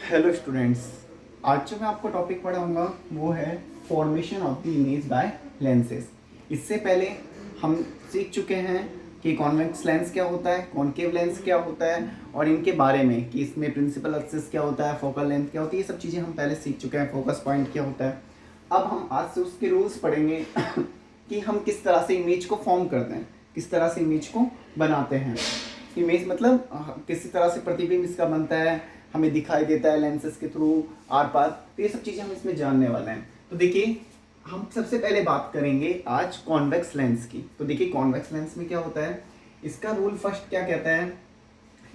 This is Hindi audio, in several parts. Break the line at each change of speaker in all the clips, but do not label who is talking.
हेलो स्टूडेंट्स, आज जो मैं आपको टॉपिक पढ़ाऊंगा वो है formation of the image by lenses. इससे पहले हम सीख चुके हैं कि कॉन्वेक्स लेंस क्या होता है, कॉनकेव लेंस क्या होता है और इनके बारे में कि इसमें प्रिंसिपल एक्सिस क्या होता है, फोकल लेंथ क्या होती है, ये सब चीज़ें हम पहले सीख चुके हैं। फोकस पॉइंट क्या होता है। अब हम आज से उसके रूल्स पढ़ेंगे कि हम किस तरह से इमेज को फॉर्म करते हैं, किस तरह से इमेज को बनाते हैं। इमेज मतलब किसी तरह से प्रतिबिंब इसका बनता है, हमें दिखाई देता है लेंसेज के थ्रू आर पार। तो ये सब चीज़ें हम इसमें जानने वाले हैं। तो देखिए, हम सबसे पहले बात करेंगे आज कॉन्वेक्स लेंस की। तो देखिए, कॉन्वेक्स लेंस में क्या होता है, इसका रूल फर्स्ट क्या कहता है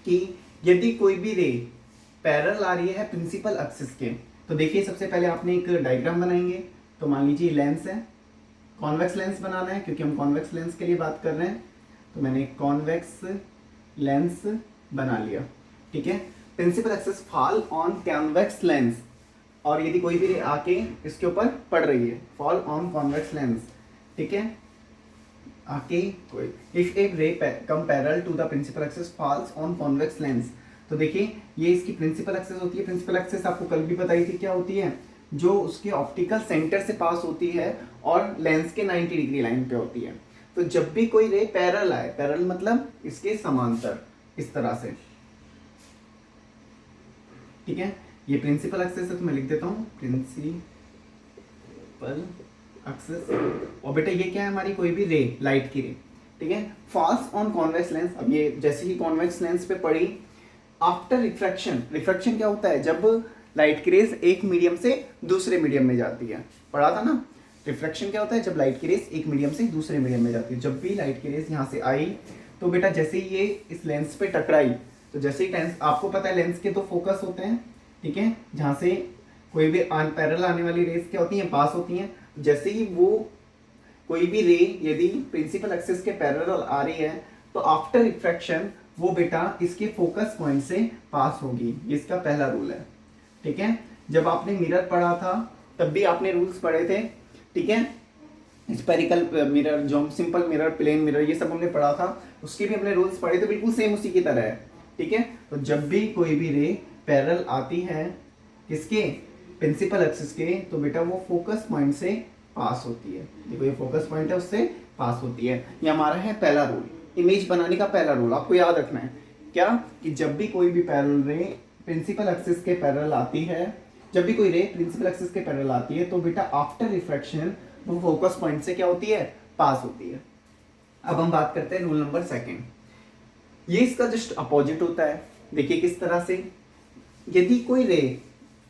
कि यदि कोई भी रे पैरेलल आ रही है प्रिंसिपल एक्सिस के, तो देखिए सबसे पहले आपने एक डायग्राम बनाएंगे। तो मान लीजिए लेंस है, कॉन्वेक्स लेंस बनाना है क्योंकि हम कॉन्वेक्स लेंस के लिए बात कर रहे हैं। तो मैंने कॉन्वेक्स लेंस बना लिया, ठीक है। Principal axis fall on convex lens, और यदि कोई भी रे आके इसके ऊपर पड़ रही है, फॉल ऑन कॉन्वेक्स लेंस, ठीक है। आके कोई if a ray come parallel to the principal axis falls on convex lens. तो देखिए, ये इसकी प्रिंसिपल एक्सिस होती है। प्रिंसिपल एक्सिस आपको कल भी बताई थी क्या होती है, जो उसके ऑप्टिकल सेंटर से पास होती है और लेंस के 90 डिग्री लाइन पे होती है। तो जब भी कोई रे पैरेलल आए, पैरेलल मतलब इसके समांतर, इस तरह से, ठीक है। ये प्रिंसिपल एक्सिस है तो मैं लिख देता हूँ प्रिंसिपल एक्सिस। और बेटा ये क्या है, हमारी कोई भी रे, लाइट की रे, ठीक है, फॉल्स ऑन कॉन्वेक्स लेंस। अब ये जैसे ही कॉन्वेक्स लेंस पे पड़ी, आफ्टर रिफ्रैक्शन, रिफ्रैक्शन क्या होता है, जब लाइट की रेज एक मीडियम से दूसरे मीडियम में जाती है, पढ़ा था ना। रिफ्रैक्शन क्या होता है, जब लाइट की रेज एक मीडियम से दूसरे मीडियम में जाती है। जब भी लाइट की रेज यहाँ से आई, तो बेटा जैसे ही ये इस लेंस पे टकराई, तो जैसे ही लेंस, आपको पता है लेंस के तो फोकस होते हैं, ठीक है, जहाँ से कोई भी पैरेलल आने वाली रेज क्या होती हैं, पास होती हैं। जैसे ही वो कोई भी रे यदि प्रिंसिपल एक्सिस के पैरेलल आ रही है, तो आफ्टर रिफ्रैक्शन वो बेटा इसके फोकस पॉइंट से पास होगी। ये इसका पहला रूल है, ठीक है। जब आपने मिरर पढ़ा था तब भी आपने रूल्स पढ़े थे, ठीक है। स्पेरिकल मिरर, जो सिंपल मिरर, प्लेन मिरर, ये सब हमने पढ़ा था, उसके भी हमने रूल्स पढ़े थे, बिल्कुल सेम उसी की तरह है, ठीक है। तो जब भी कोई भी रे पैरेलल आती है किसके, प्रिंसिपल एक्सिस के, तो बेटा वो फोकस पॉइंट से पास होती है। देखो ये फोकस पॉइंट है, उससे पास होती है। ये हमारा है पहला रूल, इमेज बनाने का पहला रूल, आपको याद रखना है क्या, कि जब भी कोई भी पैरेलल रे प्रिंसिपल एक्सिस के पैरेलल आती है, जब भी कोई रे प्रिंसिपल एक्सिस के पैरेलल आती है, तो बेटा आफ्टर रिफ्रैक्शन वो फोकस पॉइंट से क्या होती है, पास होती है। अब हम बात करते हैं रूल नंबर सेकंड। ये इसका जस्ट अपोजिट होता है। देखिए किस तरह से, यदि कोई रे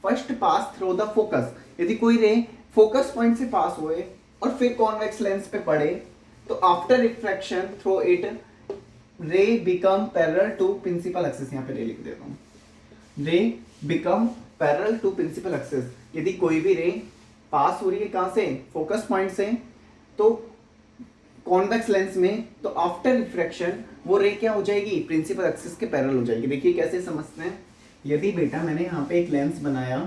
first pass through the focus, यदि कोई रे फोकस पॉइंट से पास हुए और फिर कॉन्वेक्स लेंस पे पड़े, तो after refraction through it ray become parallel to principal axis. यहाँ पे रे लिख देता हूँ, ray become parallel to principal axis. यदि कोई भी रे पास हो रही है कहाँ से, फोकस पॉइंट से, तो कॉन्वेक्स लेंस में, तो आफ्टर रिफ्रैक्शन वो रे क्या हो जाएगी, प्रिंसिपल एक्सिस के पैरेलल हो जाएगी। देखिए कैसे समझते हैं, यदि बेटा मैंने यहाँ पे एक लेंस बनाया,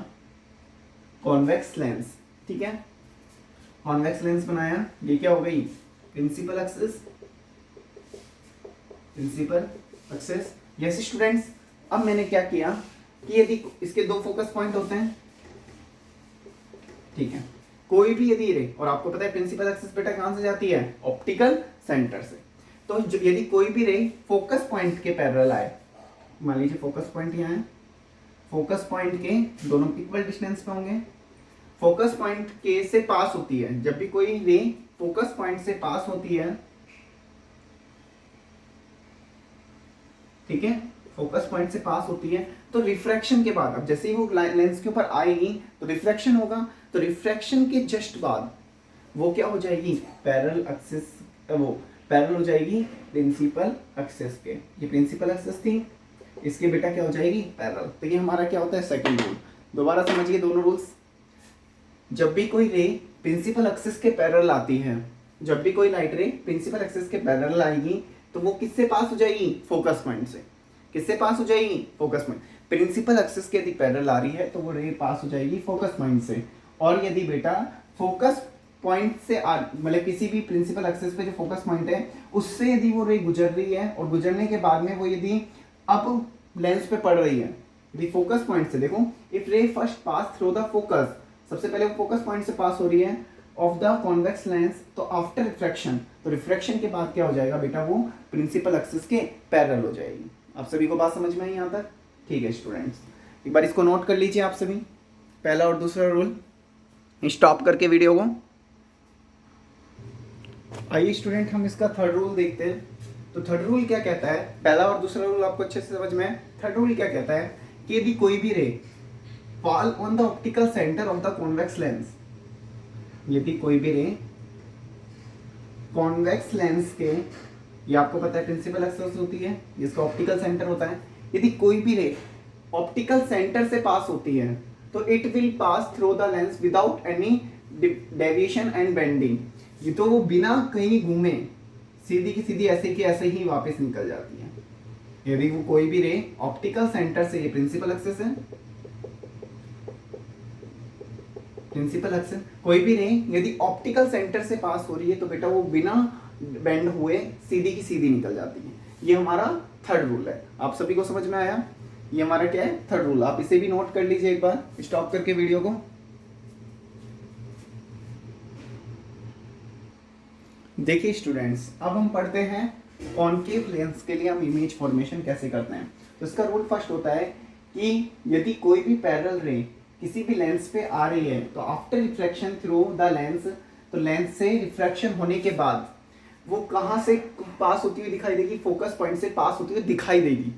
कॉन्वेक्स लेंस, ठीक है, कॉन्वेक्स लेंस बनाया, ये क्या हो गई, principal axis, principal axis. Yes students, अब मैंने क्या किया कि यदि इसके दो फोकस पॉइंट होते हैं, ठीक है, कोई भी यदि रे, और आपको पता है प्रिंसिपल एक्सिस बेटा कहां से जाती है, ऑप्टिकल सेंटर से। तो यदि कोई भी रे फोकस पॉइंट के पैरेलल आए, मान लीजिए फोकस पॉइंट यहाँ है, फोकस पॉइंट के दोनों इक्वल डिस्टेंस पे होंगे, फोकस पॉइंट के से पास होती है, जब भी कोई रे फोकस पॉइंट से पास होती है, ठीक है, फोकस पॉइंट से पास होती है, तो रिफ्रैक्शन के बाद, अब जैसे ही वो लेंस के ऊपर आएगी तो रिफ्रैक्शन होगा, तो रिफ्रैक्शन के जस्ट बाद वो क्या हो जाएगी, पैरेलल एक्सिस, वो पैरेलल हो जाएगी प्रिंसिपल एक्सिस के। ये प्रिंसिपल एक्सिस थी, इसके बेटा क्या हो जाएगी, पैरेलल। तो ये हमारा क्या होता है, सेकंड रूल। दोबारा समझिए दोनों रूल्स। जब भी कोई रे प्रिंसिपल एक्सिस के पैरेलल आती है, जब भी कोई लाइट रे प्रिंसिपल एक्सिस के पैरेलल आएगी, तो वो किससे पास हो जाएगी, फोकस पॉइंट से। किससे पास हो जाएगी, फोकस पॉइंट। प्रिंसिपल एक्सिस के यदि पैरेलल आ रही है तो वो रे पास हो जाएगी फोकस पॉइंट से। और यदि बेटा फोकस पॉइंट से मतलब किसी भी प्रिंसिपल एक्सिस पे जो फोकस पॉइंट है उससे यदि वो रे गुजर रही है, और गुजरने के बाद में वो यदि अब लेंस पे पड़ रही है, यदि फोकस पॉइंट से देखो, इफ रे first pass through the focus, सबसे पहले वो फोकस पॉइंट से पास हो रही है ऑफ द कॉन्वेक्स लेंस, तो आफ्टर रिफ्रैक्शन, तो रिफ्रैक्शन के बाद क्या हो जाएगा बेटा, वो प्रिंसिपल एक्सिस के पैरेलल हो जाएगी। आप सभी को बात समझ में आई यहाँ तक? ठीक है स्टूडेंट्स, एक बार इसको नोट कर लीजिए आप सभी, पहला और दूसरा रूल। स्टॉप करके वीडियो को। आइए स्टूडेंट हम इसका थर्ड रूल देखते हैं। तो थर्ड रूल क्या कहता है, पहला और दूसरा रूल आपको अच्छे से समझ में है। थर्ड रूल क्या कहता है कि यदि कोई भी रे fall on the optical centre of the convex lens, यदि कोई भी रे कॉन्वेक्स लेंस के, ये आपको पता है प्रिंसिपल एक्सिस होती है, जिसका ऑप्टिकल सेंटर होता है, यदि कोई भी रे ऑप्टिकल सेंटर से पास होती है तो it will pass through the lens without any deviation and bending, ये तो वो बिना कहीं घूमे सीधी की सीधी ऐसे की ऐसे ही वापस निकल जाती है। यदि वो कोई भी रे ऑप्टिकल सेंटर से, ये प्रिंसिपल एक्सिस है, प्रिंसिपल एक्सिस, कोई भी रे यदि ऑप्टिकल सेंटर से पास हो रही है तो बेटा वो बिना बेंड हुए सीधी की सीधी निकल जाती है। ये हमारा थर्ड रूल है। आप सभी को समझ में आया? ये हमारा क्या है, थर्ड रूल। आप इसे भी नोट कर लीजिए एक बार, स्टॉप करके वीडियो को। देखिए स्टूडेंट्स, अब हम पढ़ते हैं कॉनकेव लेंस के लिए हम इमेज फॉर्मेशन कैसे करते हैं। तो इसका रूल फर्स्ट होता है कि यदि कोई भी पैरेलल रे किसी भी लेंस पे आ रही है तो after reflection through the lens, तो लेंस से रिफ्रैक्शन होने के बाद वो कहाँ से पास होती हुई दिखाई देगी, फोकस पॉइंट से पास होती हुई दिखाई देगी।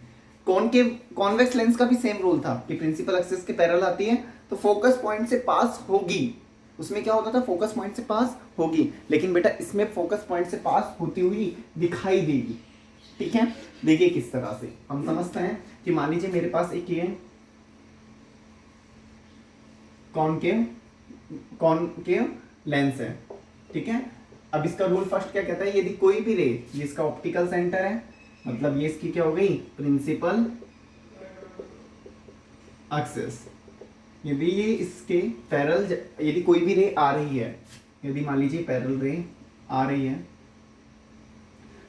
कॉनकेव कॉन्वेक्स लेंस का भी सेम रूल था कि प्रिंसिपल एक्सिस के पैरेलल आती है तो फोकस पॉइंट से पास होगी। उसमें क्या होता था, फोकस पॉइंट से पास होगी, लेकिन बेटा इसमें फोकस पॉइंट से पास होती हुई दिखाई देगी। ठीक है, देखिए किस तरह से हम समझते हैं कि मान लीजिए मेरे पास एक ये कॉनकेव लेंस है। ठीक है, अब इसका रूल फर्स्ट क्या कहता है, यदि कोई भी रे, ये इसका ऑप्टिकल सेंटर है, मतलब ये इसकी क्या हो गई, प्रिंसिपल एक्सिस, यदि ये इसके पैरेलल, यदि कोई भी रे आ रही है, यदि मान लीजिए पैरेलल रे आ रही है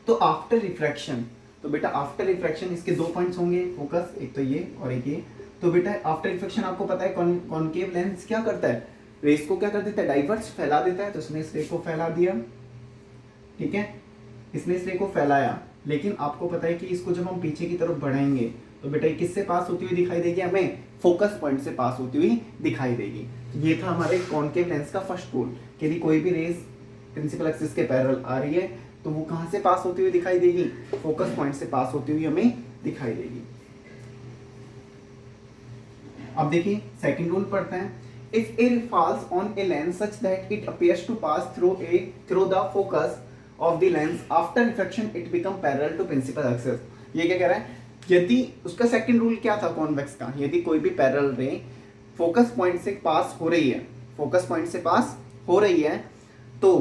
तो आफ्टर रिफ्रैक्शन, तो बेटा आफ्टर रिफ्रैक्शन इसके दो पॉइंट्स होंगे फोकस, एक तो ये और एक ये। तो बेटा आफ्टर रिफ्रैक्शन आपको पता है कॉनकेव लेंस क्या करता है, रेस को क्या कर देता है, डाइवर्स, फैला देता है। तो इसने इस रे को फैला दिया, ठीक है, इसने इस रे को फैलाया, लेकिन आपको पता है कि इसको जब हम पीछे की तरफ बढ़ाएंगे तो बेटा किससे पास होती हुई दिखाई देगी, हमें फोकस पॉइंट से पास होती हुई दिखाई देगी। तो ये था हमारे कॉनकेव लेंस का फर्स्ट रूल कि यदि कोई भी रेस प्रिंसिपल एक्सिस के पैरेलल आ रही है तो वो कहाँ से पास होती हुई दिखाई देगी, फोकस पॉइंट से पास होती हुई हमें दिखाई देगी। अब देखिए सेकंड रूल पढ़ते हैं, if A falls on a lens such that it appears to pass through the focus of the lens after refraction it become parallel to principal axis। ये क्या कह रहा है, यदि उसका सेकंड रूल क्या था कॉन्वेक्स का, यदि कोई भी पैरेलल रे फोकस पॉइंट से पास हो रही है, फोकस पॉइंट से पास हो रही है तो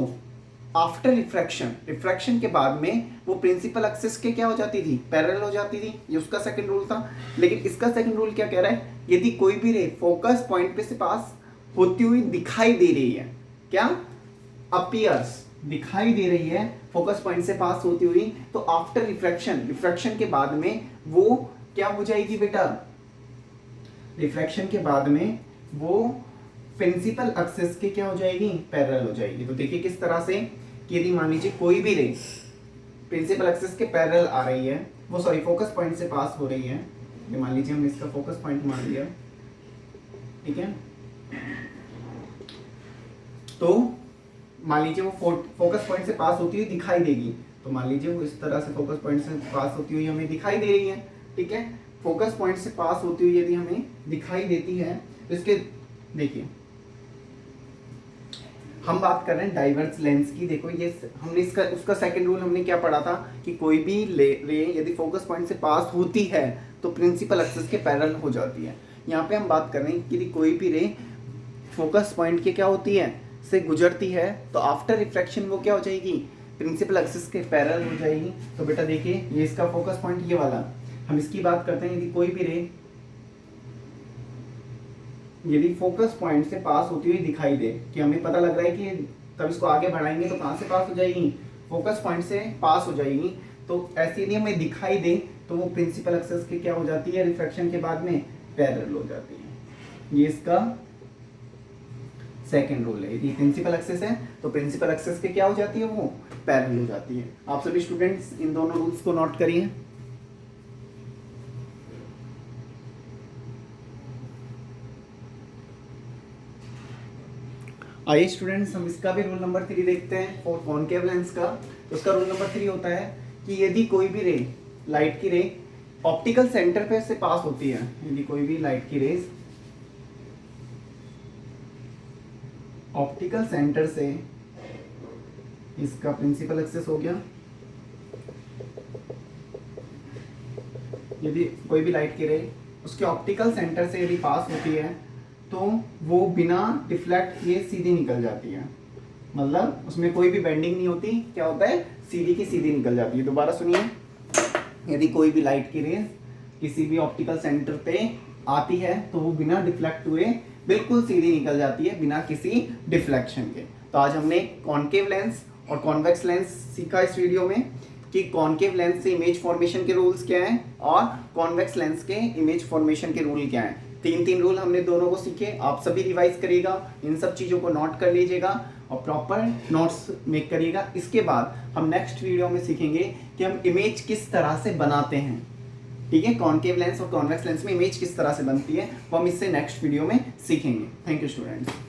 आफ्टर रिफ्रैक्शन, रिफ्रैक्शन के बाद में वो प्रिंसिपल एक्सिस के क्या हो जाती थी, पैरेलल हो जाती थी। ये उसका सेकंड रूल था। लेकिन इसका सेकंड रूल क्या कह रहा है, यदि कोई भी रे फोकस पॉइंट पे से पास होती हुई दिखाई दे रही है, क्या अपीयर्स, दिखाई दे रही है फोकस पॉइंट से पास होती हुई, तो आफ्टर रिफ्रैक्शन, रिफ्रैक्शन के बाद में वो क्या हो जाएगी बेटा, रिफ्रैक्शन के बाद में वो प्रिंसिपल एक्सिस के क्या हो जाएगी, पैरेलल हो जाएगी। तो देखिए किस तरह से कि यदि मान लीजिए कोई भी रे प्रिंसिपल एक्सिस के पैरेलल आ रही है, वो सॉरी फोकस पॉइंट से पास हो रही है, ये मान लीजिए हमने इसका फोकस पॉइंट मान लिया, ठीक है, तो मान लीजिए वो फोकस पॉइंट से पास होती हुई दिखाई देगी। तो मान लीजिए वो इस तरह से फोकस पॉइंट से पास होती हुई हमें दिखाई दे रही है, ठीक है, फोकस पॉइंट से पास होती हुई यदि हमें दिखाई देती है तो इसके देखिए हम बात कर रहे हैं डाइवर्स लेंस की। देखो ये हमने इसका उसका सेकंड रूल हमने क्या पढ़ा था कि कोई भी रे यदि फोकस पॉइंट से पास होती है तो प्रिंसिपल एक्सिस के पैरेलल हो जाती है। यहाँ पे हम बात कर रहे हैं कि कोई भी रे फोकस पॉइंट के क्या होती है, से गुजरती है, तो आफ्टर रिफ्रैक्शन वो क्या हो जाएगी, प्रिंसिपल एक्सिस के पैरेलल हो जाएगी। तो बेटा देखिए ये इसका फोकस पॉइंट ये वाला, हम इसकी बात करते हैं, यदि कोई भी रे यदि फोकस पॉइंट से पास होती हुई दिखाई दे, कि हमें पता लग रहा है कि तब इसको आगे बढ़ाएंगे तो कहाँ से पास हो जाएगी, फोकस पॉइंट से पास हो जाएगी, तो ऐसे यदि हमें दिखाई दे तो वो प्रिंसिपल एक्सिस के क्या हो जाती है, रिफ्रैक्शन के बाद में पैरेलल हो जाती है। ये इसका सेकेंड रूल है। यदि प्रिंसिपल एक्सेस है तो प्रिंसिपल एक्सेस के क्या हो जाती है, वो पैरेलल हो जाती है। आप सभी स्टूडेंट्स इन दोनों रूल्स को नोट करिए। आइए स्टूडेंट्स हम इसका भी रूल नंबर 3 देखते हैं और कॉनकेव लेंस का। तो उसका रूल नंबर 3 होता है कि यदि कोई भी रे, लाइट की रे ऑप्टिकल सेंटर पे से पास होती है, यदि कोई भी लाइट की रेज ऑप्टिकल सेंटर से, इसका प्रिंसिपल एक्सेस हो गया, यदि कोई भी लाइट की रे उसके ऑप्टिकल सेंटर से यदि पास होती है तो वो बिना डिफ्लेक्ट किए सीधी निकल जाती है। मतलब उसमें कोई भी बेंडिंग नहीं होती, क्या होता है, सीधी की सीधी निकल जाती है। दोबारा सुनिए, यदि कोई भी लाइट की रेज किसी भी ऑप्टिकल सेंटर पे आती है तो वो बिना डिफ्लेक्ट हुए बिल्कुल सीधी निकल जाती है, बिना किसी डिफ्लेक्शन के। तो आज हमने कॉनकेव लेंस और कॉन्वेक्स लेंस सीखा इस वीडियो में कि कॉनकेव लेंस से इमेज फॉर्मेशन के रूल्स क्या हैं और कॉन्वेक्स लेंस के इमेज फॉर्मेशन के रूल क्या हैं। तीन रूल हमने दोनों को सीखे। आप सभी रिवाइज करिएगा, इन सब चीज़ों को नोट कर लीजिएगा और प्रॉपर नोट्स मेक करिएगा। इसके बाद हम नेक्स्ट वीडियो में सीखेंगे कि हम इमेज किस तरह से बनाते हैं। ठीक है, कॉनकेव लेंस और कॉन्वेक्स लेंस में इमेज किस तरह से बनती है वो हम इससे नेक्स्ट वीडियो में सीखेंगे। Thank you students.